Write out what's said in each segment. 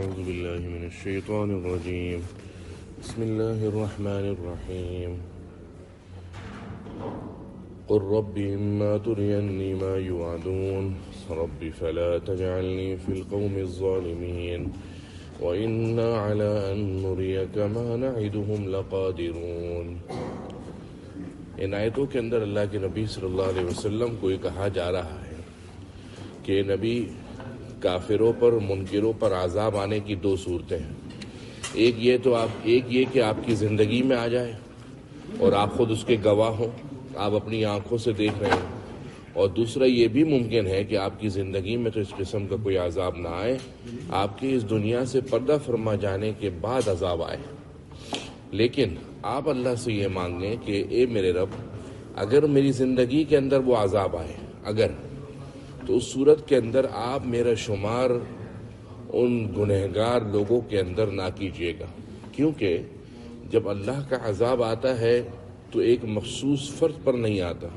أعوذ بالله من الشيطان الرجيم بسم الله الرحمن الرحيم قل رب إما تريني ما يوعدون رب فلا تجعلني في القوم الظالمين وإنا على أن نريك ما نعدهم لقادرون۔ ان آیتوں کے اندر اللہ کے نبی صلی اللہ علیہ وسلم کو یہ کہا جا رہا ہے کہ نبی کافروں پر منکروں پر عذاب آنے کی دو صورتیں ہیں۔ ایک یہ کہ آپ کی زندگی میں آ جائے اور آپ خود اس کے گواہ ہوں، آپ اپنی آنکھوں سے دیکھ رہے ہیں، اور دوسرا یہ بھی ممکن ہے کہ آپ کی زندگی میں تو اس قسم کا کوئی عذاب نہ آئے، آپ کی اس دنیا سے پردہ فرما جانے کے بعد عذاب آئے۔ لیکن آپ اللہ سے یہ مانگیں کہ اے میرے رب، اگر میری زندگی کے اندر وہ عذاب آئے، تو اس صورت کے اندر آپ میرا شمار ان گنہگار لوگوں کے اندر نہ کیجیے گا، کیونکہ جب اللہ کا عذاب آتا ہے تو ایک مخصوص فرد پر نہیں آتا۔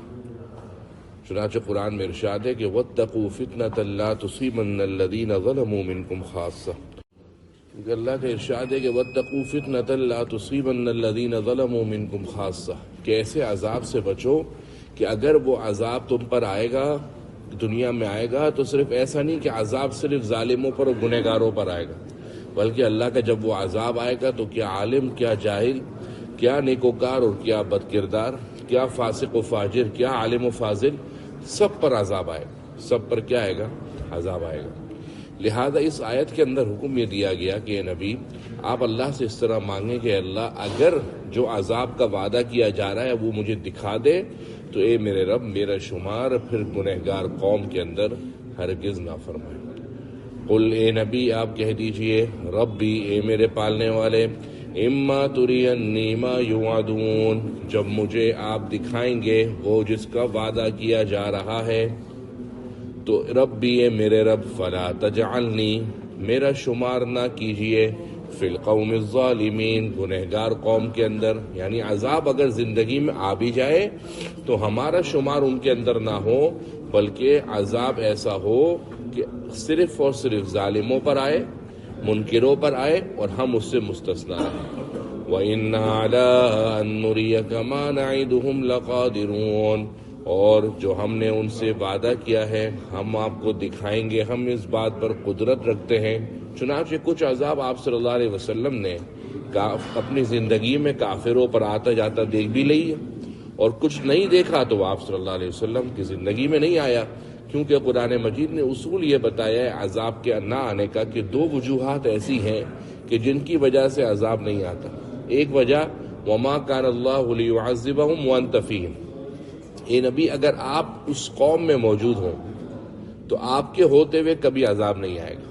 چنانچہ قرآن میں ارشاد ہے کہ وَاتَّقُوا فِتْنَةً لَا تُصِيبَنَّ الَّذِينَ ظَلَمُوا مِنْكُمْ خَاصَّةً، کہ اللہ کا ارشاد ہے کہ وَاتَّقُوا فِتْنَةً لَا تُصِيبَنَّ الَّذِينَ ظَلَمُوا مِنْكُمْ خَاصَّةً، کہ ایسے عذاب سے بچو کہ اگر وہ عذاب تم پر آئے گا، دنیا میں آئے گا، تو صرف ایسا نہیں کہ عذاب صرف ظالموں پر اور گنہگاروں پر آئے گا، بلکہ اللہ کا جب وہ عذاب آئے گا تو کیا عالم، کیا جاہل، کیا نیکوکار اور کیا بد کردار، کیا فاسق و فاجر، کیا عالم و فاضل، سب پر عذاب آئے گا، سب پر کیا آئے گا؟ عذاب آئے گا۔ لہذا اس آیت کے اندر حکم یہ دیا گیا کہ اے نبی، آپ اللہ سے اس طرح مانگیں کہ اللہ اگر جو عذاب کا وعدہ کیا جا رہا ہے وہ مجھے دکھا دے تو اے میرے رب میرا شمار پھر گنہگار قوم کے اندر ہرگز نہ فرمائے۔ قل، اے نبی آپ کہہ دیجئے، ربی، اے میرے پالنے والے، اما ترینی ما یوعدون، جب مجھے آپ دکھائیں گے وہ جس کا وعدہ کیا جا رہا ہے، تو ربی، اے میرے رب، فلا تجعلنی، میرا شمار نہ کیجئے، فی القوم الظالمین، گنہگار قوم کے اندر، یعنی عذاب اگر زندگی میں آ بھی جائے تو ہمارا شمار ان کے اندر نہ ہو، بلکہ عذاب ایسا ہو کہ صرف اور صرف ظالموں پر آئے، منکروں پر آئے، اور ہم اس سے مستثنیٰ رہیں۔ وَإِنَّا عَلَىٰ أَن نُّرِيَكَ مَا نَعِدُهُمْ لَقَادِرُونَ، اور جو ہم نے ان سے وعدہ کیا ہے ہم آپ کو دکھائیں گے، ہم اس بات پر قدرت رکھتے ہیں۔ چنانچہ کچھ عذاب آپ صلی اللہ علیہ وسلم نے اپنی زندگی میں کافروں پر آتا جاتا دیکھ بھی لی ہے، اور کچھ نہیں دیکھا تو آپ صلی اللہ علیہ وسلم کی زندگی میں نہیں آیا، کیونکہ قرآن مجید نے اصول یہ بتایا ہے عذاب کے نہ آنے کا کہ دو وجوہات ایسی ہیں کہ جن کی وجہ سے عذاب نہیں آتا۔ ایک وجہ وَمَا كَانَ اللَّهُ لِيُعَذِّبَهُمْ وَأَنْتَ فِيهِمْ، اے نبی اگر آپ اس قوم میں موجود ہوں تو آپ کے ہوتے ہوئے کبھی عذاب نہیں آئے گا۔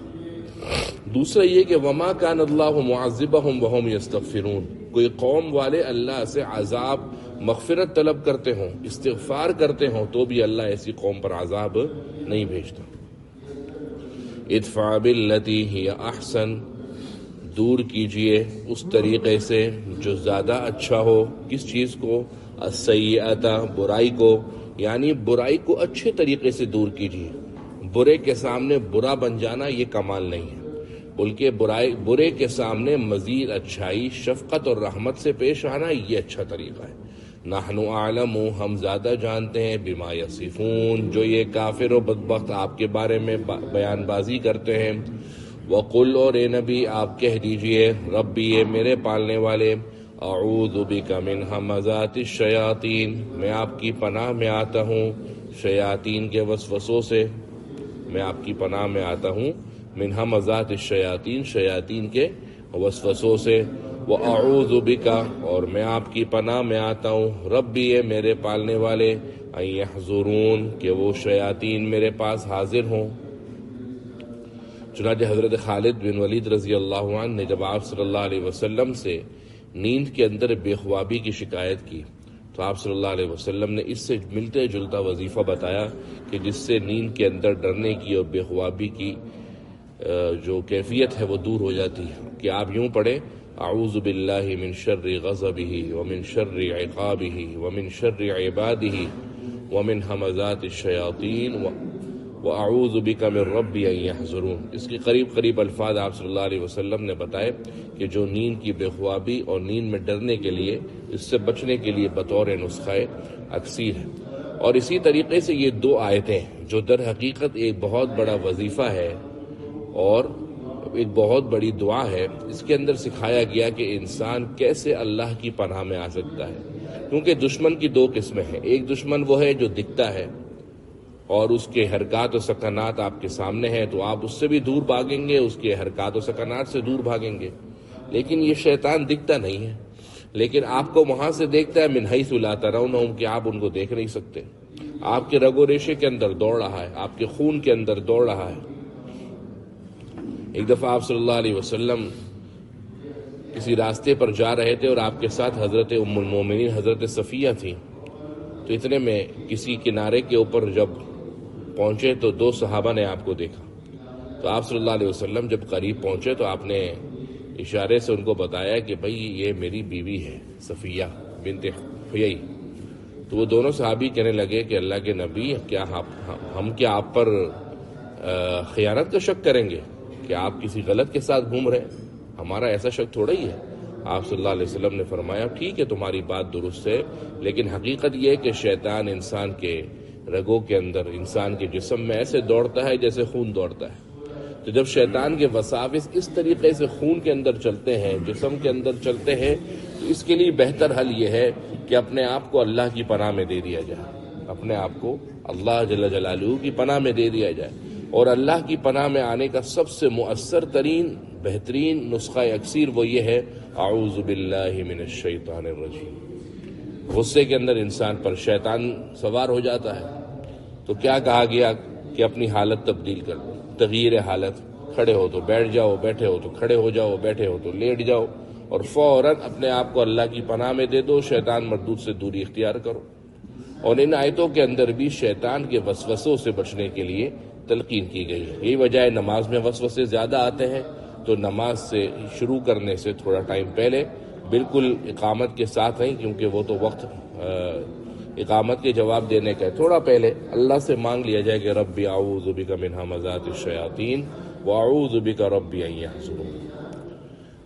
دوسرا یہ کہ وَمَا كَانَ اللَّهُ مُعَذِّبَهُمْ وَهُمْ يَسْتَغْفِرُونَ، کوئی قوم والے اللہ سے عذاب مغفرت طلب کرتے ہوں، استغفار کرتے ہوں، تو بھی اللہ ایسی قوم پر عذاب نہیں بھیجتا۔ ادفع باللتی ہی احسن، دور کیجئے اس طریقے سے جو زیادہ اچھا ہو، کس چیز کو؟ السیئۃ، برائی کو، یعنی برائی کو اچھے طریقے سے دور کیجئے۔ برے کے سامنے برا بن جانا یہ کمال نہیں ہے، بلکہ برے کے سامنے مزید اچھائی، شفقت اور رحمت سے پیش آنا یہ اچھا طریقہ ہے۔ نحن اعلم، ہم زیادہ جانتے ہیں، بما یصفون، جو یہ کافر و بدبخت آپ کے بارے میں بیان بازی کرتے ہیں۔ وقل، اور اے نبی آپ کہہ دیجئے، ربی، اے میرے پالنے والے، اعوذ بک من ہمزات الشیاطین، میں آپ کی پناہ میں آتا ہوں شیاطین کے وسوسوں سے، میں آپ کی پناہ میں آتا ہوں من ہمزات الشیاطین، شیاطین کے وسوسوں سے۔ وَأَعُوذُ بِكَ، اور میں آپ کی پناہ میں آتا ہوں، ربی، اے میرے پالنے والے، أَن يَحْضُرُونَ، کہ وہ شیاطین میرے پاس حاضر ہوں۔ چنانچہ حضرت خالد بن ولید رضی اللہ عنہ نے جب آپ صلی اللہ علیہ وسلم سے نیند کے اندر بے خوابی کی شکایت کی تو آپ صلی اللہ علیہ وسلم نے اس سے ملتے جلتا وظیفہ بتایا کہ جس سے نیند کے اندر ڈرنے کی اور بے خوابی کی جو کیفیت ہے وہ دور ہو جاتی ہے، کہ آپ یوں پڑھیں، اعوذ باللہ من شر غضبہ ومن شر عقابہ ومن شر عبادہ ومن ہمزات الشیاطین وَأَعُوذُ بِكَ مِن رَّبِّ أَن يَحْضُرُونِ۔ اس کے قریب الفاظ آپ صلی اللہ علیہ وسلم نے بتائے کہ جو نیند کی بے خوابی اور نیند میں ڈرنے کے لیے، اس سے بچنے کے لیے بطور نسخہ اکسیر ہے۔ اور اسی طریقے سے یہ دو آیتیں جو در حقیقت ایک بہت بڑا وظیفہ ہے اور ایک بہت بڑی دعا ہے، اس کے اندر سکھایا گیا کہ انسان کیسے اللہ کی پناہ میں آ سکتا ہے، کیونکہ دشمن کی دو قسمیں ہیں۔ ایک دشمن وہ ہے جو دکھتا ہے اور اس کے حرکات و سکنات آپ کے سامنے ہیں، تو آپ اس سے بھی دور بھاگیں گے، اس کے حرکات و سکنات سے دور بھاگیں گے۔ لیکن یہ شیطان دکھتا نہیں ہے، لیکن آپ کو وہاں سے دیکھتا ہے، من حیث لا ترونہم، کہ آپ ان کو دیکھ نہیں سکتے۔ آپ کے رگ و ریشے کے اندر دوڑ رہا ہے، آپ کے خون کے اندر دوڑ رہا ہے۔ ایک دفعہ آپ صلی اللہ علیہ وسلم کسی راستے پر جا رہے تھے اور آپ کے ساتھ حضرت ام المومنین حضرت صفیہ تھیں، تو اتنے میں کسی کنارے کے اوپر جب پہنچے تو دو صحابہ نے آپ کو دیکھا۔ تو آپ صلی اللہ علیہ وسلم جب قریب پہنچے تو آپ نے اشارے سے ان کو بتایا کہ بھئی یہ میری بیوی ہے صفیہ بنت حیی۔ تو وہ دونوں صحابی کہنے لگے کہ اللہ کے نبی، کیا ہم کیا آپ پر خیانت کا شک کریں گے کہ آپ کسی غلط کے ساتھ گھوم رہے ہیں؟ ہمارا ایسا شک تھوڑا ہی ہے۔ آپ صلی اللہ علیہ وسلم نے فرمایا ٹھیک ہے تمہاری بات درست ہے، لیکن حقیقت یہ ہے کہ شیطان انسان کے رگوں کے اندر، انسان کے جسم میں ایسے دوڑتا ہے جیسے خون دوڑتا ہے۔ تو جب شیطان کے وساوس اس طریقے سے خون کے اندر چلتے ہیں، جسم کے اندر چلتے ہیں، تو اس کے لیے بہتر حل یہ ہے کہ اپنے آپ کو اللہ کی پناہ میں دے دیا جائے، اپنے آپ کو اللہ جل جلالہ کی پناہ میں دے دیا جائے۔ اور اللہ کی پناہ میں آنے کا سب سے مؤثر ترین بہترین نسخہ اکسیر وہ یہ ہے، اعوذ باللہ من الشیطان الرجیم۔ غصے کے اندر انسان پر شیطان سوار ہو جاتا ہے، تو کیا کہا گیا کہ اپنی حالت تبدیل کر دو، تغییر حالت، کھڑے ہو تو بیٹھ جاؤ، بیٹھے ہو تو کھڑے ہو جاؤ، بیٹھے ہو تو لیٹ جاؤ، اور فوراً اپنے آپ کو اللہ کی پناہ میں دے دو، شیطان مردود سے دوری اختیار کرو۔ اور ان آیتوں کے اندر بھی شیطان کے وسوسوں سے بچنے کے لیے تلقین کی گئی ہے۔ یہی وجہ ہے نماز میں وسوسے زیادہ آتے ہیں، تو نماز سے شروع کرنے سے تھوڑا ٹائم پہلے، بالکل اقامت کے ساتھ نہیں، کیونکہ وہ تو وقت اقامت کے جواب دینے کا ہے، تھوڑا پہلے اللہ سے مانگ لیا جائے کہ ربی اعوذ بک من ہمزات الشیاطین واعوذ بک ربی ان یحضرون۔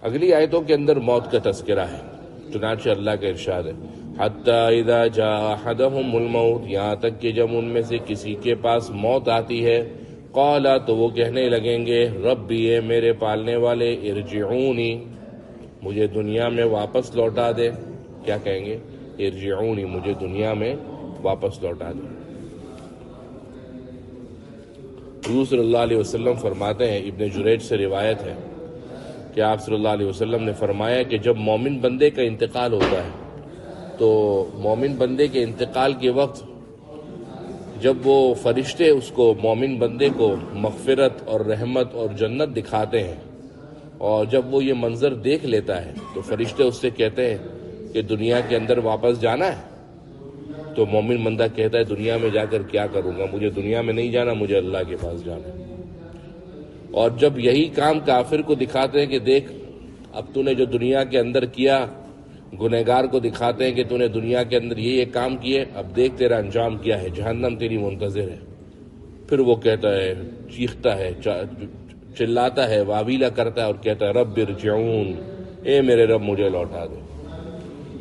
اگلی آیتوں کے اندر موت کا تذکرہ ہے، چنانچہ اللہ کا ارشاد ہے، حتی اذا جاء احدهم الموت، یہاں تک کہ جب ان میں سے کسی کے پاس موت آتی ہے، قال، تو وہ کہنے لگیں گے، ربی، اے میرے پالنے والے، ارجعونی، مجھے دنیا میں واپس لوٹا دے۔ کیا کہیں گے؟ ارجعونی، مجھے دنیا میں واپس لوٹا دے۔ حضور صلی اللہ علیہ وسلم فرماتے ہیں، ابن جریج سے روایت ہے کہ آپ صلی اللہ علیہ وسلم نے فرمایا کہ جب مومن بندے کا انتقال ہوتا ہے تو مومن بندے کے انتقال کے وقت جب وہ فرشتے اس کو، مومن بندے کو مغفرت اور رحمت اور جنت دکھاتے ہیں، اور جب وہ یہ منظر دیکھ لیتا ہے تو فرشتے اس سے کہتے ہیں کہ دنیا کے اندر واپس جانا ہے؟ تو مومن بندہ کہتا ہے دنیا میں جا کر کیا کروں گا، مجھے دنیا میں نہیں جانا، مجھے اللہ کے پاس جانا ہے۔ اور جب یہی کام کافر کو دکھاتے ہیں کہ دیکھ اب تو نے جو دنیا کے اندر کیا، گنہگار کو دکھاتے ہیں کہ تو نے دنیا کے اندر یہ کام کیے، اب دیکھ تیرا انجام کیا ہے، جہنم تیری منتظر ہے۔ پھر وہ کہتا ہے، چیختا ہے، چلاتا ہے، واویلا کرتا ہے اور کہتا ہے رب ارجعون، اے میرے رب مجھے لوٹا دے۔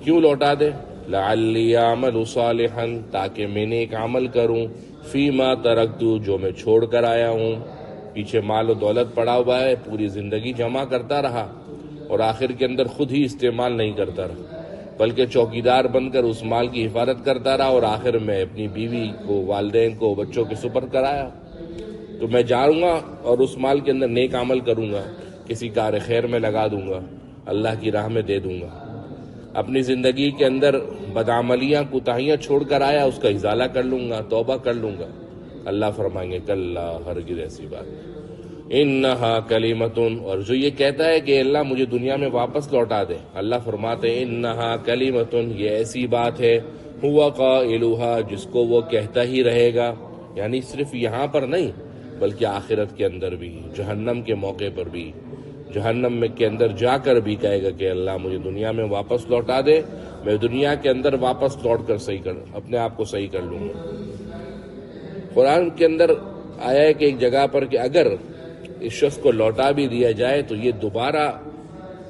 کیوں لوٹا دے؟ لعلی اعمل صالحا، تاکہ میں نیک عمل کروں، فیما ترکت، جو میں چھوڑ کر آیا ہوں۔ پیچھے مال و دولت پڑا ہوا ہے، پوری زندگی جمع کرتا رہا اور آخر کے اندر خود ہی استعمال نہیں کرتا رہا، بلکہ چوکیدار بن کر اس مال کی حفاظت کرتا رہا، اور آخر میں اپنی بیوی کو، والدین کو، بچوں کے سپرد کرایا۔ تو میں جاؤں گا اور اس مال کے اندر نیک عمل کروں گا، کسی کار خیر میں لگا دوں گا، اللہ کی راہ میں دے دوں گا۔ اپنی زندگی کے اندر بدعملیاں، کوتاہیاں چھوڑ کر آیا، اس کا ازالہ کر لوں گا، توبہ کر لوں گا۔ اللہ فرمائیں گے کلا، ہرگز ایسی بات نہیں، انہا کلمتن، اور جو یہ کہتا ہے کہ اللہ مجھے دنیا میں واپس لوٹا دے، اللہ فرماتے ہیں انہا کلمتن، یہ ایسی بات ہے، ہوا قائلھا، جس کو وہ کہتا ہی رہے گا، یعنی صرف یہاں پر نہیں بلکہ آخرت کے اندر بھی، جہنم کے موقع پر بھی، جہنم میں کے اندر جا کر بھی کہے گا کہ اللہ مجھے دنیا میں واپس لوٹا دے، میں دنیا کے اندر واپس لوٹ کر اپنے آپ کو صحیح کر لوں گا۔ قرآن کے اندر آیا ہے کہ ایک جگہ پر کہ اگر اس شخص کو لوٹا بھی دیا جائے تو یہ دوبارہ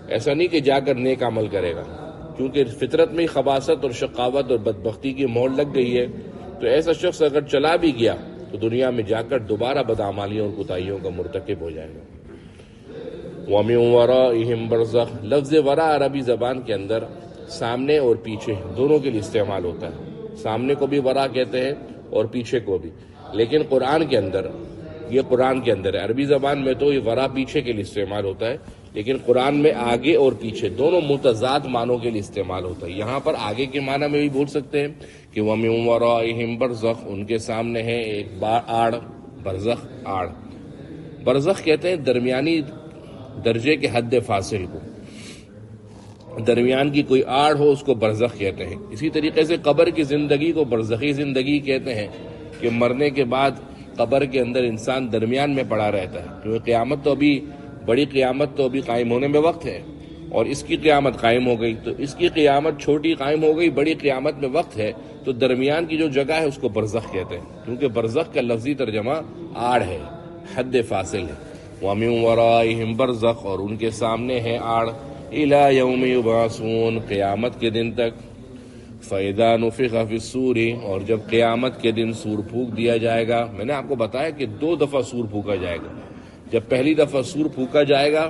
ایسا نہیں کہ جا کر نیک عمل کرے گا، کیونکہ فطرت میں خباثت اور شقاوت اور بدبختی کی مہر لگ گئی ہے، تو ایسا شخص اگر چلا بھی گیا تو دنیا میں جا کر دوبارہ بدعمالیوں اور کوتاہیوں کا مرتکب ہو جائے گا۔ وَمِن وَرَائِهِمْ بَرْزَخٌ، لفظ ورا عربی زبان کے اندر سامنے اور پیچھے دونوں کے لیے استعمال ہوتا ہے، سامنے کو بھی ورا کہتے ہیں اور پیچھے کو بھی، لیکن قرآن کے اندر ہے، عربی زبان میں تو یہ ورا پیچھے کے لیے استعمال ہوتا ہے، لیکن قرآن میں آگے اور پیچھے دونوں متضاد معنوں کے لیے استعمال ہوتا ہے۔ یہاں پر آگے کے معنی میں بھی بول سکتے ہیں کہ وَمِن وَرَائِهِمْ بَرْزَخٌ، ان کے سامنے ہے ایک آڑ، برزخ آڑ، برزخ کہتے ہیں درمیانی درجے کے حد فاصل کو، درمیان کی کوئی آڑ ہو اس کو برزخ کہتے ہیں۔ اسی طریقے سے قبر کی زندگی کو برزخی زندگی کہتے ہیں کہ مرنے کے بعد قبر کے اندر انسان درمیان میں پڑا رہتا ہے، کیونکہ قیامت تو ابھی بڑی قیامت تو ابھی قائم ہونے میں وقت ہے، اور اس کی قیامت قائم ہو گئی تو اس کی قیامت چھوٹی قائم ہو گئی، بڑی قیامت میں وقت ہے، تو درمیان کی جو جگہ ہے اس کو برزخ کہتے ہیں، کیونکہ برزخ کا لفظی ترجمہ آڑ ہے، حد فاصل ہے۔ وَمِن وَرَائِهِمْ بَرْزَخٌ، اور ان کے سامنے ہے آڑ، إِلَى يَوْمِ يُبْعَثُونَ، قیامت کے دن تک۔ فَإِذَا نُفِخَ فِي الصُّورِ، اور جب قیامت کے دن سور پھونک دیا جائے گا، میں نے آپ کو بتایا کہ 2 دفعہ سور پھونکا جائے گا۔ جب پہلی دفعہ سور پھونکا جائے گا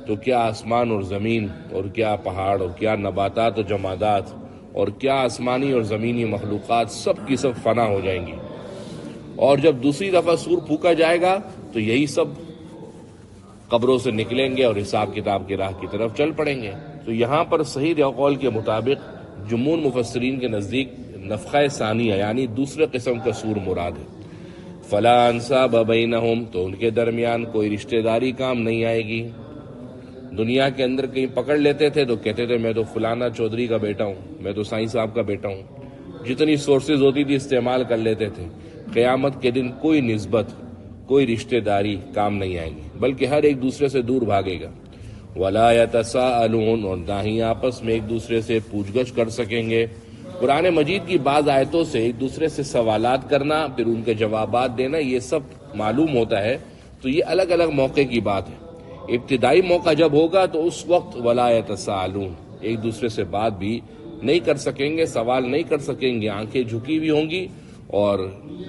تو کیا آسمان اور زمین اور کیا پہاڑ اور کیا نباتات و جمادات اور کیا آسمانی اور زمینی مخلوقات سب کی سب فنا ہو جائیں گی، اور جب دوسری دفعہ سور پھونکا جائے گا تو یہی سب قبروں سے نکلیں گے اور حساب کتاب کی راہ کی طرف چل پڑیں گے۔ تو یہاں پر صحیح قول کے مطابق جمہور مفسرین کے نزدیک نفخہ ثانیہ یعنی دوسرے قسم کا سور مراد ہے۔ فلا انصاب بینہم، تو ان کے درمیان کوئی رشتہ داری کام نہیں آئے گی۔ دنیا کے اندر کہیں پکڑ لیتے تھے تو کہتے تھے میں تو فلانا چودھری کا بیٹا ہوں، میں تو سائیں صاحب کا بیٹا ہوں، جتنی سورسز ہوتی تھی استعمال کر لیتے تھے۔ قیامت کے دن کوئی نسبت، کوئی رشتہ داری کام نہیں آئے گی، بلکہ ہر ایک دوسرے سے دور بھاگے گا۔ ولا یتساءلون، اور نہ ہی آپس میں ایک دوسرے سے پوچھ گچھ کر سکیں گے۔ قرآن مجید کی بعض آیتوں سے ایک دوسرے سے سوالات کرنا، پھر ان کے جوابات دینا، یہ سب معلوم ہوتا ہے، تو یہ الگ الگ موقع کی بات ہے۔ ابتدائی موقع جب ہوگا تو اس وقت ولا یتساءلون، ایک دوسرے سے بات بھی نہیں کر سکیں گے، سوال نہیں کر سکیں گے، آنکھیں جھکی ہوئی ہوں گی اور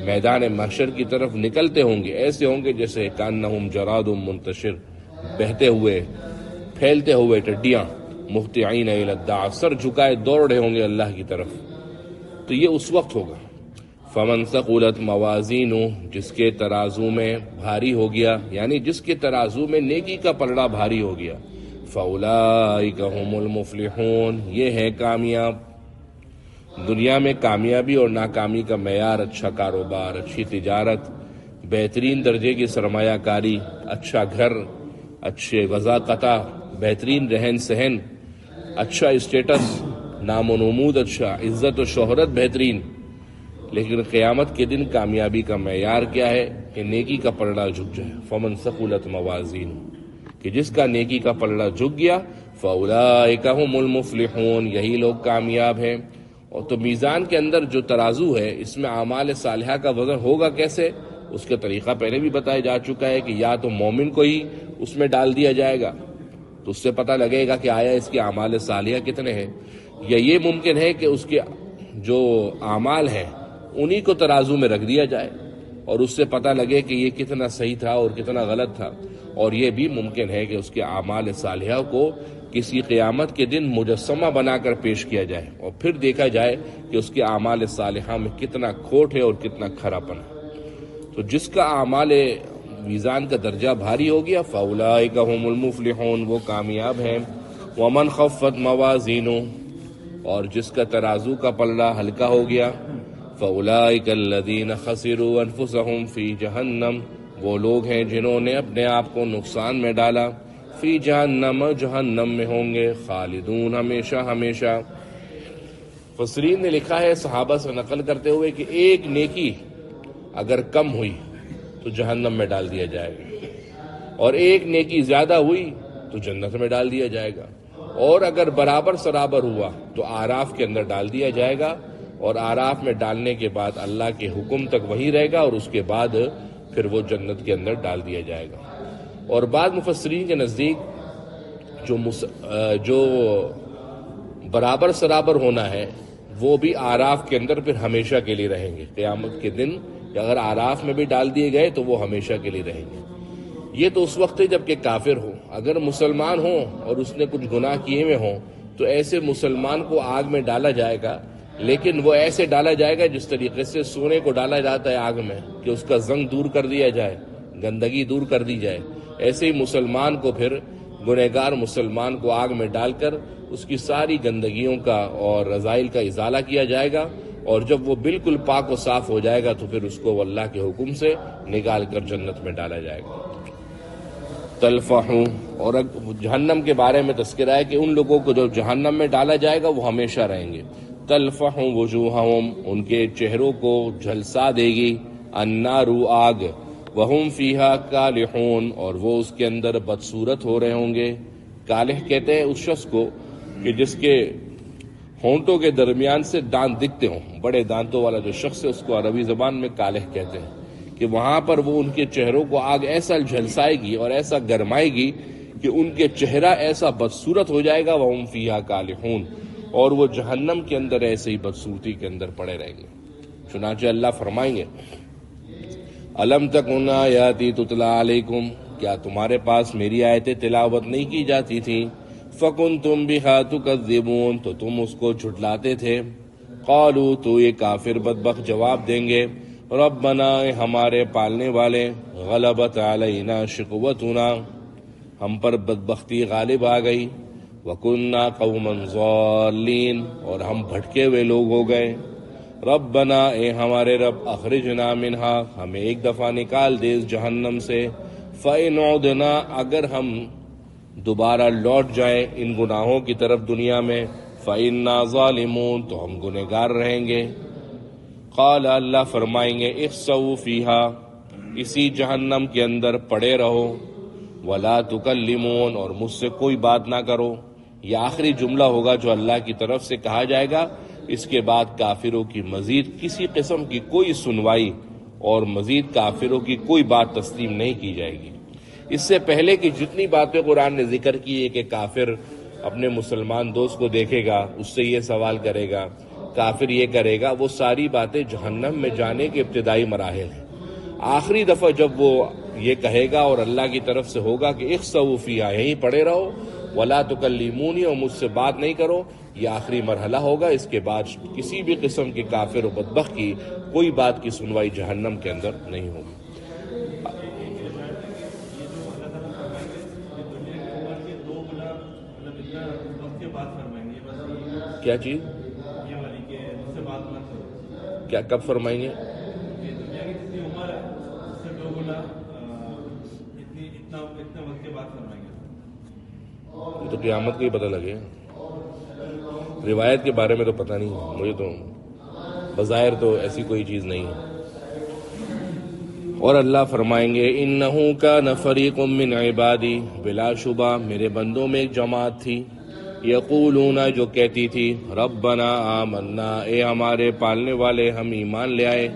میدان محشر کی طرف نکلتے ہوں گے، ایسے ہوں گے جیسے کانہم جراد منتشر، بہتے ہوئے پھیلتے ہوئے ٹڈیاں، مہطعین الی الداع، سر جھکائے دوڑ رہے ہوں گے اللہ کی طرف۔ تو یہ اس وقت ہوگا۔ فمن ثقلت موازینہ، جس کے ترازو میں بھاری ہو گیا، یعنی جس کے ترازو میں نیکی کا پلڑا بھاری ہو گیا، فاولئک هم المفلحون، یہ ہے کامیاب۔ دنیا میں کامیابی اور ناکامی کا معیار اچھا کاروبار، اچھی تجارت، بہترین درجے کی سرمایہ کاری، اچھا گھر، اچھے وضاقتہ، بہترین رہن سہن، اچھا اسٹیٹس، نام و نمود اچھا، عزت و شہرت بہترین۔ لیکن قیامت کے دن کامیابی کا معیار کیا ہے کہ نیکی کا پلڑا جھک جائے۔ فمن ثقلت موازین، کہ جس کا نیکی کا پلڑا جھک گیا، فاولئک هم المفلحون، یہی لوگ کامیاب ہیں۔ اور تو میزان کے اندر جو ترازو ہے اس میں اعمال صالحہ کا وزن ہوگا کیسے، اس کا طریقہ پہلے بھی بتایا جا چکا ہے کہ یا تو مومن کو ہی اس میں ڈال دیا جائے گا تو اس سے پتہ لگے گا کہ آیا اس کے اعمال صالحہ کتنے ہیں، یا یہ ممکن ہے کہ اس کے جو اعمال ہیں انہی کو ترازو میں رکھ دیا جائے اور اس سے پتہ لگے کہ یہ کتنا صحیح تھا اور کتنا غلط تھا، اور یہ بھی ممکن ہے کہ اس کے اعمال صالحہ کو کسی قیامت کے دن مجسمہ بنا کر پیش کیا جائے اور پھر دیکھا جائے کہ اس کے اعمال صالحہ میں کتنا کھوٹ ہے اور کتنا کھراپن ہے۔ تو جس کا اعمال میزان کا درجہ بھاری ہو گیا، فاولئک هم المفلحون، وہ کامیاب ہیں۔ ومن خفت موازینہ، اور جس کا ترازو کا پلڑا ہلکا ہو گیا، فاولئک الذین خسروا انفسهم فی جہنم، وہ لوگ ہیں جنہوں نے اپنے آپ کو نقصان میں ڈالا، فی جہنم، جہنم میں ہوں گے، خالدون، ہمیشہ ہمیشہ۔ مفسرین نے لکھا ہے صحابہ سے نقل کرتے ہوئے کہ ایک نیکی اگر کم ہوئی تو جہنم میں ڈال دیا جائے گا، اور ایک نیکی زیادہ ہوئی تو جنت میں ڈال دیا جائے گا، اور اگر برابر سرابر ہوا تو اعراف کے اندر ڈال دیا جائے گا، اور اعراف میں ڈالنے کے بعد اللہ کے حکم تک وہی رہے گا، اور اس کے بعد پھر وہ جنت کے اندر ڈال دیا جائے گا۔ اور بعض مفسرین کے نزدیک جو برابر سرابر ہونا ہے وہ بھی اعراف کے اندر پھر ہمیشہ کے لیے رہیں گے۔ قیامت کے دن اگر اعراف میں بھی ڈال دیے گئے تو وہ ہمیشہ کے لیے رہیں گے۔ یہ تو اس وقت ہے جب کہ کافر ہو، اگر مسلمان ہوں اور اس نے کچھ گناہ کیے ہوئے ہوں تو ایسے مسلمان کو آگ میں ڈالا جائے گا، لیکن وہ ایسے ڈالا جائے گا جس طریقے سے سونے کو ڈالا جاتا ہے آگ میں کہ اس کا زنگ دور کر دیا جائے، گندگی دور کر دی جائے، ایسے ہی مسلمان کو پھر گنہگار مسلمان کو آگ میں ڈال کر اس کی ساری گندگیوں کا اور رذائل کا ازالہ کیا جائے گا، اور جب وہ بالکل پاک و صاف ہو جائے گا تو پھر اس کو اللہ کے حکم سے نکال کر جنت میں ڈالا جائے گا۔ تلفحوں، اور جہنم کے بارے میں تذکرہ ہے کہ ان لوگوں کو جو جہنم میں ڈالا جائے گا وہ ہمیشہ رہیں گے۔ تلفحوں وجوہہم، ان کے چہروں کو جھلسا دے گی، النار، آگ، وہم فیہا کالحون، اور وہ اس کے اندر بدصورت ہو رہے ہوں گے۔ کالح کہتے ہیں اس شخص کو کہ جس کے ہونٹوں کے درمیان سے دانت دکھتے ہوں، بڑے دانتوں والا جو شخص ہے اس کو عربی زبان میں کالح کہتے ہیں، کہ وہاں پر وہ ان کے چہروں کو آگ ایسا جھلسائے گی اور ایسا گرمائے گی کہ ان کے چہرہ ایسا بدصورت ہو جائے گا، وہم فیہا کالحون، اور وہ جہنم کے اندر ایسے ہی بدصورتی کے اندر پڑے رہیں گے۔ چنانچہ اللہ فرمائیں گے الم تکن آیاتی تتلی علیکم، کیا تمہارے پاس میری آیتیں تلاوت نہیں کی جاتی تھیں؟ فکنتم بہا تکذبون، تو تم اس کو جھٹلاتے تھے۔ قالوا، تو یہ کافر بدبخت جواب دیں گے ربنا، ہمارے پالنے والے، غلبت علینا شقوتنا، ہم پر بدبختی غالب آ گئی، وکننا قوما ضالین، اور ہم بھٹکے ہوئے لوگ ہو گئے۔ ربنا، اے ہمارے رب، اخرجنا منہا، ہمیں ایک دفعہ نکال دے اس جہنم سے، فإن عدنا، اگر ہم دوبارہ لوٹ جائیں ان گناہوں کی طرف دنیا میں، فإنا ظالمون، تو ہم گنہگار رہیں گے۔ قال، اللہ فرمائیں گے اخسؤوا فیہا، اسی جہنم کے اندر پڑے رہو، ولا تکلمون، اور مجھ سے کوئی بات نہ کرو۔ یہ آخری جملہ ہوگا جو اللہ کی طرف سے کہا جائے گا، اس کے بعد کافروں کی مزید کسی قسم کی کوئی سنوائی اور مزید کافروں کی کوئی بات تسلیم نہیں کی جائے گی۔ اس سے پہلے کی جتنی باتیں قرآن نے ذکر کی ہے کہ کافر اپنے مسلمان دوست کو دیکھے گا، اس سے یہ سوال کرے گا، کافر یہ کرے گا، وہ ساری باتیں جہنم میں جانے کے ابتدائی مراحل ہیں۔ آخری دفعہ جب وہ یہ کہے گا اور اللہ کی طرف سے ہوگا کہ اخسؤوا فیہا، یہیں پڑے رہو، ولا تکلمونی، اور مجھ سے بات نہیں کرو، یہ آخری مرحلہ ہوگا۔ اس کے بعد کسی بھی قسم کے کافر و بدبخت کی کوئی بات کی سنوائی جہنم کے اندر نہیں ہوگی۔ کیا چیز؟ کیا کب فرمائیں گے؟ یہ تو قیامت کو ہی پتہ لگے، روایت کے بارے میں تو پتہ نہیں ہے مجھے، تو بظاہر تو ایسی کوئی چیز نہیں ہے۔ اور اللہ فرمائیں گے انہو کان فریق من عبادی، بلا شبہ میرے بندوں میں ایک جماعت تھی، یقولون، جو کہتی تھی ربنا آمنا، اے ہمارے پالنے والے ہم ایمان لے آئے،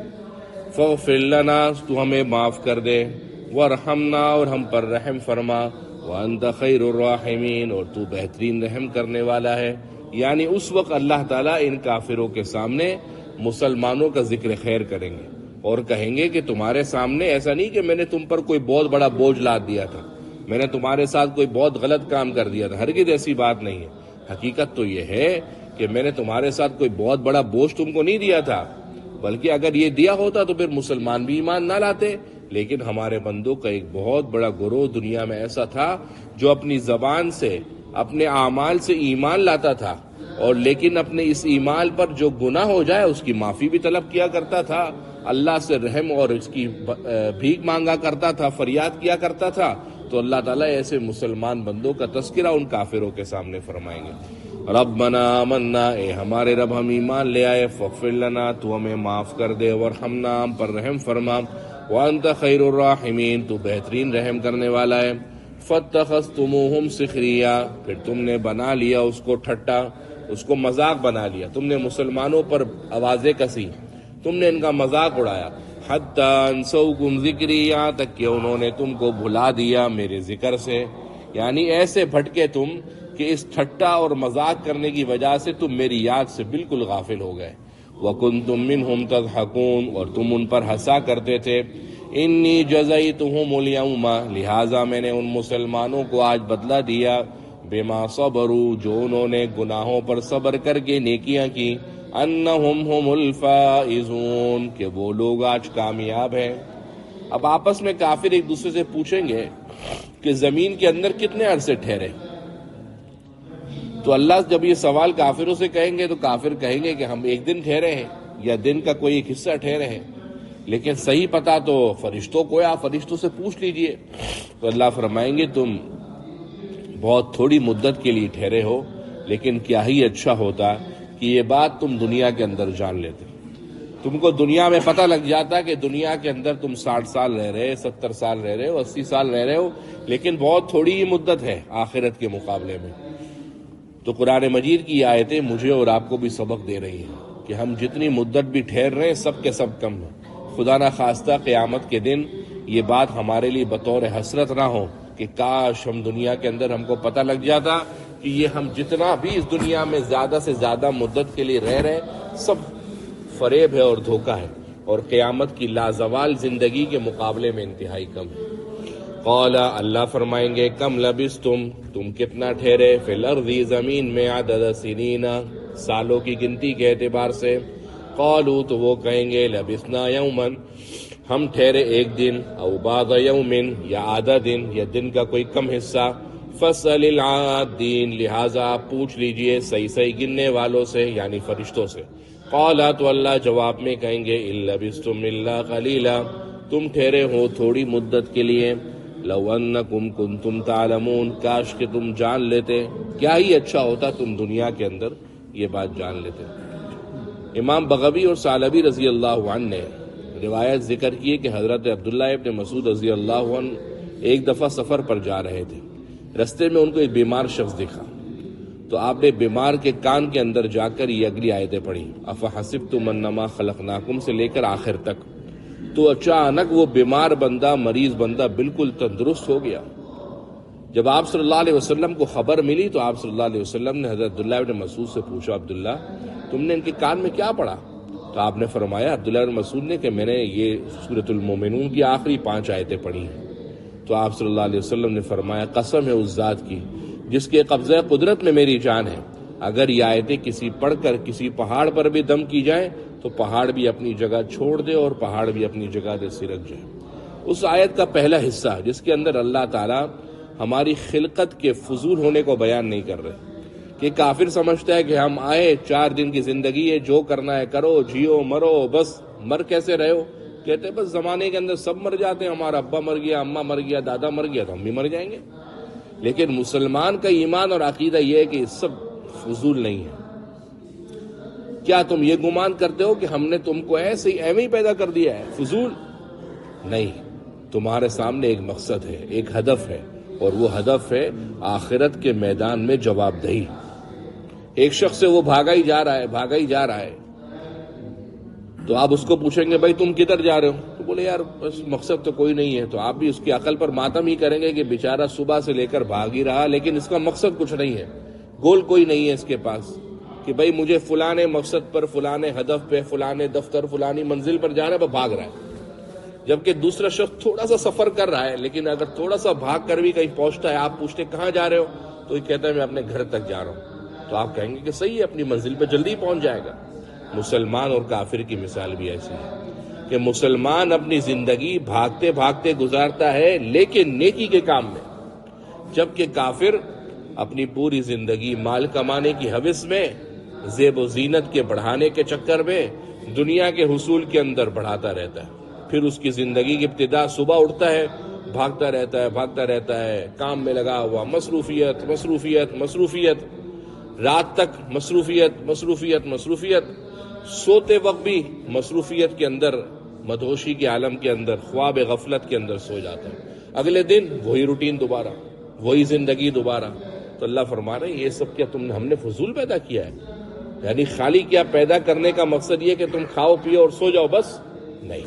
فاغفر لنا، تو ہمیں معاف کر دے، وارحمنا، اور ہم پر رحم فرما، وانت خیر الراحمین، اور تو بہترین رحم کرنے والا ہے۔ یعنی اس وقت اللہ تعالیٰ ان کافروں کے سامنے مسلمانوں کا ذکر خیر کریں گے اور کہیں گے کہ تمہارے سامنے ایسا نہیں کہ میں نے تم پر کوئی بہت بڑا بوجھ لاد دیا تھا، میں نے تمہارے ساتھ کوئی بہت غلط کام کر دیا تھا، ہرگز ایسی بات نہیں ہے۔ حقیقت تو یہ ہے کہ میں نے تمہارے ساتھ کوئی بہت بڑا بوجھ تم کو نہیں دیا تھا، بلکہ اگر یہ دیا ہوتا تو پھر مسلمان بھی ایمان نہ لاتے۔ لیکن ہمارے بندوں کا ایک بہت بڑا گروہ دنیا میں ایسا تھا جو اپنی زبان سے، اپنے اعمال سے ایمان لاتا تھا، اور لیکن اپنے اس ایمان پر جو گناہ ہو جائے اس کی معافی بھی طلب کیا کرتا تھا، اللہ سے رحم اور اس کی بھیک مانگا کرتا تھا، فریاد کیا کرتا تھا۔ تو اللہ تعالیٰ ایسے مسلمان بندوں کا تذکرہ ان کافروں کے سامنے فرمائیں گے۔ ربنا آمنا، اے ہمارے رب ہم ایمان لے آئے، فاغفر لنا، تو ہمیں معاف کر دے، وارحمنا، ہم پر رحم فرما، وانت خیر الراحمین، تو بہترین رحم کرنے والا ہے۔ فاتخذتموہم سخریا، پھر تم نے بنا لیا اس کو ٹھٹا، اس کو مذاق بنا لیا، تم نے مسلمانوں پر آوازیں کسی، تم نے ان کا مذاق اڑایا۔ حتی انسوکم ذکری، یہاں تک کہ انہوں نے تم کو بھلا دیا میرے ذکر سے، یعنی ایسے بھٹکے تم کہ اس ٹھٹا اور مذاق کرنے کی وجہ سے تم میری یاد سے بالکل غافل ہو گئے۔ وَكُنْتُم مِّنْهُمْ تَضْحَكُونَ، اور تم ان پر ہنسا کرتے تھے۔ انی جزیتہم اليوم، لہٰذا میں نے ان مسلمانوں کو آج بدلہ دیا، بما صبروا، جو انہوں نے گناہوں پر صبر کر کے نیکیاں کی، انہم ہم الفائزون، کہ وہ لوگ آج کامیاب ہیں۔ اب آپس میں کافر ایک دوسرے سے پوچھیں گے کہ زمین کے اندر کتنے عرصے ٹھہرے، تو اللہ جب یہ سوال کافروں سے کہیں گے تو کافر کہیں گے کہ ہم ایک دن ٹھہرے ہیں یا دن کا کوئی ایک حصہ ٹھہرے ہیں، لیکن صحیح پتا تو فرشتوں کو، یا فرشتوں سے پوچھ لیجئے۔ تو اللہ فرمائیں گے تم بہت تھوڑی مدت کے لیے ٹھہرے ہو، لیکن کیا ہی اچھا ہوتا کہ یہ بات تم دنیا کے اندر جان لیتے۔ تم کو دنیا میں پتہ لگ جاتا کہ دنیا کے اندر تم 60 سال رہ رہے، 70 سال رہ رہے ہو، 80 سال رہ رہے ہو، لیکن بہت تھوڑی ہی مدت ہے آخرت کے مقابلے میں۔ تو قرآن مجید کی آیتیں مجھے اور آپ کو بھی سبق دے رہی ہیں کہ ہم جتنی مدت بھی ٹھہر رہے ہیں سب کے سب کم ہیں۔ خدا نہ خواستہ قیامت کے دن یہ بات ہمارے لیے بطور حسرت نہ ہو کہ کاش ہم دنیا کے اندر ہم کو پتہ لگ جاتا کہ یہ ہم جتنا بھی اس دنیا میں زیادہ سے زیادہ مدت کے لیے رہ رہے سب فریب ہے اور دھوکہ ہے، اور قیامت کی لازوال زندگی کے مقابلے میں انتہائی کم ہے۔ قال، اللہ فرمائیں گے، کم لبثتم، تم کتنا ٹھہرے، فی الارض، زمین میں، عدد سنین، سالوں کی گنتی کے اعتبار سے۔ قالوا، تو وہ کہیں گے، لبثنا یوما، ہم ٹھہرے ایک دن، او بعض یوم، یا آدھا دن، یا دن کا کوئی کم حصہ۔ فاسأل العادین، لہٰذا آپ پوچھ لیجئے صحیح صحیح گننے والوں سے، یعنی فرشتوں سے۔ قال، تو اللہ جواب میں کہیں گے، ان لبثتم الا قلیلا، تم ٹھہرے ہو تھوڑی مدت کے لیے۔ لو انکم کنتم تعلمون، کاش کہ تم جان لیتے، کیا ہی اچھا ہوتا تم دنیا کے اندر یہ بات جان لیتے۔ امام بغوی اور ثعلبی رضی اللہ عنہ نے روایت ذکر کی کہ حضرت عبداللہ ابن مسعود رضی اللہ عنہ ایک دفعہ سفر پر جا رہے تھے، رستے میں ان کو ایک بیمار شخص دکھا، تو آپ نے بیمار کے کان کے اندر جا کر یہ اگلی آیتیں پڑھی، افحسبتم انما خلقناکم سے لے کر آخر تک۔ تو اچانک وہ بیمار بندہ، مریض بندہ بالکل تندرست ہو گیا۔ جب آپ صلی اللہ علیہ وسلم کو خبر ملی تو آپ صلی اللہ علیہ وسلم نے حضرت عبداللہ ابن مسعود سے پوچھا، عبداللہ تم نے ان کے کان میں کیا پڑھا؟ تو آپ نے فرمایا، عبداللہ ابن مسعود نے، کہ میں نے یہ سورۃ المومنون کی آخری 5 آیتیں پڑھی ہیں۔ تو آپ صلی اللہ علیہ وسلم نے فرمایا، قسم ہے اس ذات کی جس کے قبضہ قدرت میں میری جان ہے، اگر یہ آیتیں کسی پڑھ کر کسی پہاڑ پر بھی دم کی جائیں تو پہاڑ بھی اپنی جگہ چھوڑ دے اور پہاڑ بھی اپنی جگہ سے سرک جائے۔ اس آیت کا پہلا حصہ جس کے اندر اللہ تعالیٰ ہماری خلقت کے فضول ہونے کو بیان نہیں کر رہے، کہ کافر سمجھتا ہے کہ ہم آئے 4 دن کی زندگی ہے، جو کرنا ہے کرو، جیو مرو، بس مر کیسے رہے ہو؟ کہتے ہیں بس زمانے کے اندر سب مر جاتے ہیں، ہمارا ابا مر گیا، اماں مر گیا، دادا مر گیا، تو ہم بھی مر جائیں گے۔ لیکن مسلمان کا ایمان اور عقیدہ یہ ہے کہ یہ سب فضول نہیں ہے۔ کیا تم یہ گمان کرتے ہو کہ ہم نے تم کو ایسے ہی پیدا کر دیا ہے؟ فضول نہیں، تمہارے سامنے ایک مقصد ہے، ایک ہدف ہے، اور وہ ہدف ہے آخرت کے میدان میں جواب دہی۔ ایک شخص سے وہ بھاگا ہی جا رہا ہے، تو آپ اس کو پوچھیں گے بھائی تم کدھر جا رہے ہو؟ تو بولے یار بس مقصد تو کوئی نہیں ہے، تو آپ بھی اس کی عقل پر ماتم ہی کریں گے کہ بیچارہ صبح سے لے کر بھاگ ہی رہا، لیکن اس کا مقصد کچھ نہیں ہے، گول کوئی نہیں ہے اس کے پاس کہ بھائی مجھے فلانے مقصد پر، فلانے ہدف پہ، فلانے دفتر، فلانی منزل پر جانا ہے، بھاگ رہا ہے۔ جبکہ دوسرا شخص تھوڑا سا سفر کر رہا ہے، لیکن اگر تھوڑا سا بھاگ کر بھی کہیں پہنچتا ہے، آپ پوچھتے کہاں جا رہے ہو، تو یہ کہتا ہے میں اپنے گھر تک جا رہا ہوں، تو آپ کہیں گے کہ صحیح ہے، اپنی منزل پہ جلدی پہنچ جائے گا۔ مسلمان اور کافر کی مثال بھی ایسی ہے کہ مسلمان اپنی زندگی بھاگتے بھاگتے گزارتا ہے لیکن نیکی کے کام میں، جبکہ کافر اپنی پوری زندگی مال کمانے کی ہوس میں، زیب و زینت کے بڑھانے کے چکر میں، دنیا کے حصول کے اندر بڑھاتا رہتا ہے۔ پھر اس کی زندگی کی ابتدا صبح اٹھتا ہے، بھاگتا رہتا ہے، کام میں لگا ہوا، مصروفیت، رات تک مصروفیت، سوتے وقت بھی مصروفیت کے اندر، مدہوشی کے عالم کے اندر، خواب غفلت کے اندر سو جاتا ہے۔ اگلے دن وہی روٹین دوبارہ، وہی زندگی دوبارہ۔ تو اللہ فرما رہے ہیں یہ سب کیا ہم نے فضول پیدا کیا ہے؟ یعنی خالی کیا پیدا کرنے کا مقصد یہ کہ تم کھاؤ پیو اور سو جاؤ بس؟ نہیں،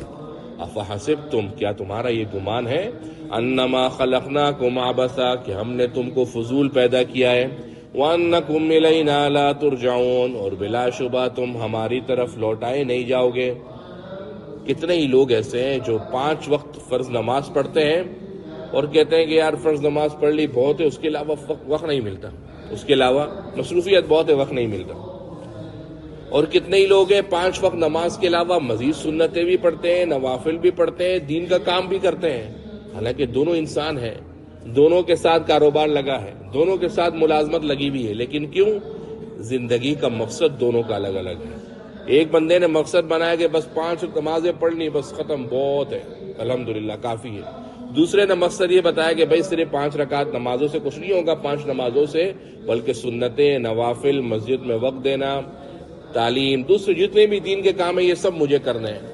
افحسبتم، کیا تمہارا یہ گمان ہے، انما خلقناکم عبثا، کہ ہم نے تم کو فضول پیدا کیا ہے، وانکم الینا لا ترجعون، اور بلا شبہ تم ہماری طرف لوٹائے نہیں جاؤ گے۔ کتنے ہی لوگ ایسے ہیں جو 5 وقت فرض نماز پڑھتے ہیں اور کہتے ہیں کہ یار فرض نماز پڑھ لی بہت ہے، اس کے علاوہ وقت نہیں ملتا، اس کے علاوہ مصروفیت بہت ہے، وقت نہیں ملتا۔ اور کتنے ہی لوگ ہیں 5 وقت نماز کے علاوہ مزید سنتیں بھی پڑھتے ہیں، نوافل بھی پڑھتے ہیں، دین کا کام بھی کرتے ہیں، حالانکہ دونوں انسان ہیں، دونوں کے ساتھ کاروبار لگا ہے، دونوں کے ساتھ ملازمت لگی ہوئی ہے، لیکن کیوں؟ زندگی کا مقصد دونوں کا الگ الگ ہے۔ ایک بندے نے مقصد بنایا کہ بس 5 نمازیں پڑھنی، بس ختم، بہت ہے، الحمدللہ کافی ہے۔ دوسرے نے مقصد یہ بتایا کہ بھائی صرف 5 رکعت نمازوں سے کچھ نہیں ہوگا، 5 نمازوں سے بلکہ سنتیں، نوافل، مسجد میں وقت دینا، تعلیم، دوسرے جتنے بھی دین کے کام ہیں یہ سب مجھے کرنے ہیں۔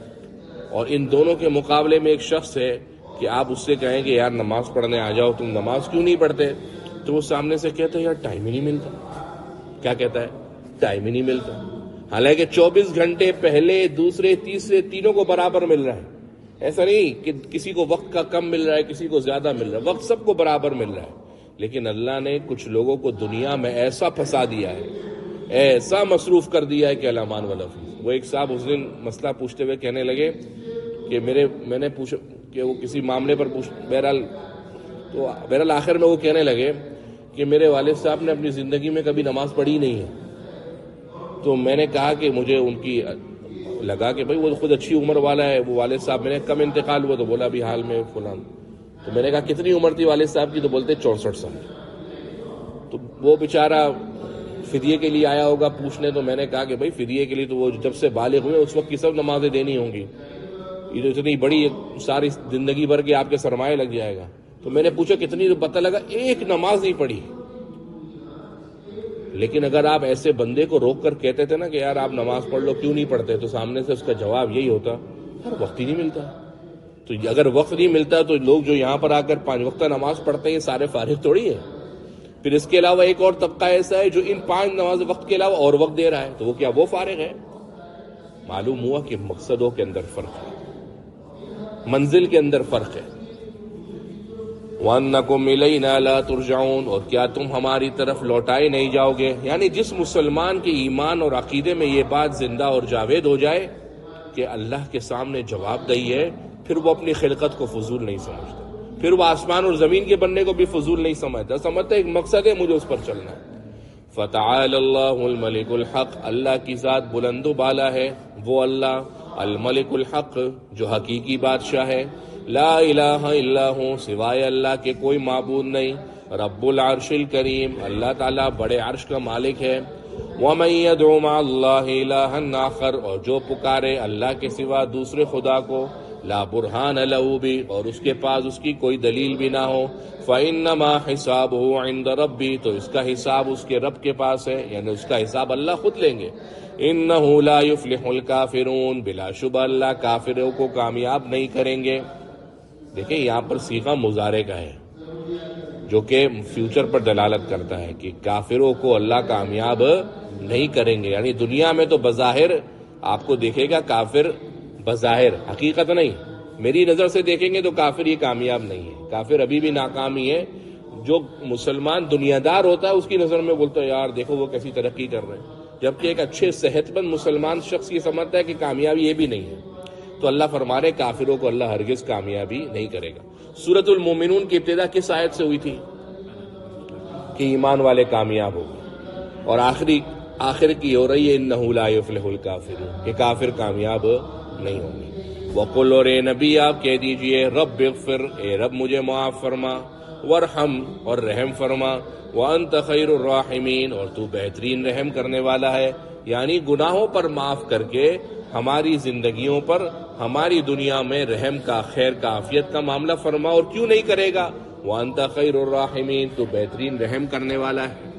اور ان دونوں کے مقابلے میں ایک شخص ہے کہ آپ اس سے کہیں کہ یار نماز پڑھنے آ جاؤ، تم نماز کیوں نہیں پڑھتے؟ تو وہ سامنے سے کہتا ہے یار ٹائم ہی نہیں ملتا۔ کیا کہتا ہے؟ ٹائم ہی نہیں ملتا۔ حالانکہ 24 گھنٹے پہلے، دوسرے، تیسرے، تینوں کو برابر مل رہا ہے۔ ایسا نہیں کہ کسی کو وقت کا کم مل رہا ہے، کسی کو زیادہ مل رہا ہے، وقت سب کو برابر مل رہا ہے۔ لیکن اللہ نے کچھ لوگوں کو دنیا میں ایسا پھنسا دیا ہے، ایسا مصروف کر دیا ہے کہ الامان والا فیس۔ وہ ایک صاحب اس دن مسئلہ پوچھتے ہوئے کہنے لگے کہ میں نے پوچھا کہ وہ کسی معاملے پر بہرحال آخر میں وہ کہنے لگے کہ میرے والد صاحب نے اپنی زندگی میں کبھی نماز پڑھی نہیں ہے۔ تو میں نے کہا کہ مجھے ان کی لگا کہ بھئی وہ خود اچھی عمر والا ہے، وہ والد صاحب، میں نے کم انتقال ہوا؟ تو بولا ابھی حال میں فلان۔ تو میں نے کہا کتنی عمر تھی والد صاحب کی؟ تو بولتے 64 سال۔ تو وہ بیچارہ فدیے کے لیے آیا ہوگا پوچھنے، تو میں نے کہا کہ بھئی فدیے کے لیے تو وہ جب سے بالغ ہوئے اس وقت کی سب نمازیں دینی ہوں گی، یہ تو اتنی بڑی ساری زندگی بھر کے آپ کے سرمایہ لگ جائے گا۔ تو میں نے پوچھا کتنی؟ تو پتہ لگا ایک نماز نہیں پڑھی۔ لیکن اگر آپ ایسے بندے کو روک کر کہتے تھے نا کہ یار آپ نماز پڑھ لو، کیوں نہیں پڑھتے؟ تو سامنے سے اس کا جواب یہی ہوتا یار وقت ہی نہیں ملتا۔ تو اگر وقت نہیں ملتا تو لوگ جو یہاں پر آ کر 5 وقتہ نماز پڑھتے ہیں سارے فارغ تھوڑی ہیں۔ پھر اس کے علاوہ ایک اور طبقہ ایسا ہے جو ان 5 نماز وقت کے علاوہ اور وقت دے رہا ہے، تو وہ کیا وہ فارغ ہے؟ معلوم ہوا کہ مقصدوں کے اندر فرق ہے، منزل کے اندر فرق ہے۔ وَأَنَّكُمْ إِلَيْنَا لَا تُرْجَعُونَ، اور کیا تم ہماری طرف لوٹائے نہیں جاؤ گے؟ یعنی جس مسلمان کے ایمان اور عقیدے میں یہ بات زندہ اور جاوید ہو جائے کہ اللہ کے سامنے جواب دہی ہے، پھر وہ اپنی خلقت کو فضول نہیں سمجھتا، پھر وہ آسمان اور زمین کے بننے کو بھی فضول نہیں سمجھتا ایک مقصد ہے، مجھے اس پر چلنا ہے۔ فَتَعَالَى اللَّهُ الْمَلِكُ الْحَقِّ، اللہ کی ذات بلند و بالا ہے، وہ اللہ الملک الحق جو حقیقی بادشاہ ہے، لا الہ الا ہوں، سوائے اللہ کے کوئی معبود نہیں، رب العرش الکریم، اللہ تعالیٰ بڑے عرش کا مالک ہے، وَمَن يَدْعُ مَعَ اللَّهِ إِلَٰهًا آخَرَ، اور جو پکارے اللہ کے سوا دوسرے خدا کو، لا برہان لہ بھی، اور اس کے پاس اس کی کوئی دلیل بھی نہ ہو، فَإِنَّمَا حِسَابُهُ عِندَ رَبِّهِ، تو اس کا حساب اس کے رب کے پاس ہے، یعنی اس کا حساب اللہ خود لیں گے۔ إِنَّهُ لَا يُفْلِحُ الْكَافِرُونَ، بلا شبہ اللہ کافروں کو کامیاب نہیں کریں گے۔ دیکھیں یہاں پر صیغہ مضارع کا ہے جو کہ فیوچر پر دلالت کرتا ہے کہ کافروں کو اللہ کامیاب نہیں کریں گے، یعنی دنیا میں تو بظاہر آپ کو دیکھے گا کافر، بظاہر، حقیقت نہیں، میری نظر سے دیکھیں گے تو کافر یہ کامیاب نہیں ہے، کافر ابھی بھی ناکامی ہے۔ جو مسلمان دنیا دار ہوتا ہے اس کی نظر میں بولتا ہے یار دیکھو وہ کیسی ترقی کر رہے ہیں، جبکہ ایک اچھے صحت مند مسلمان شخص یہ سمجھتا ہے کہ کامیابی یہ بھی نہیں ہے۔ تو اللہ فرما رہے کافروں کو اللہ ہرگز کامیابی نہیں کرے گا۔ سورۃ المومنون کی ابتدا کس آیت سے ہوئی تھی؟ کہ ایمان والے کامیاب ہو گئے، اور آخر کی ہو رہی ہے انہ لا یفلح الکافرون، کہ کافر کامیاب نہیں ہوں گے۔ وقل، اور اے نبی آپ کہہ دیجئے، رب اغفر، اے رب مجھے معاف فرما، وارحم، اور رحم فرما، وانت خیر الراحمین، اور تو بہترین رحم کرنے والا ہے، یعنی گناہوں پر معاف کر کے ہماری زندگیوں پر، ہماری دنیا میں رحم کا، خیر کا، عافیت کا معاملہ فرما، اور کیوں نہیں کرے گا؟ وانت خیر الراحمین، تو بہترین رحم کرنے والا ہے۔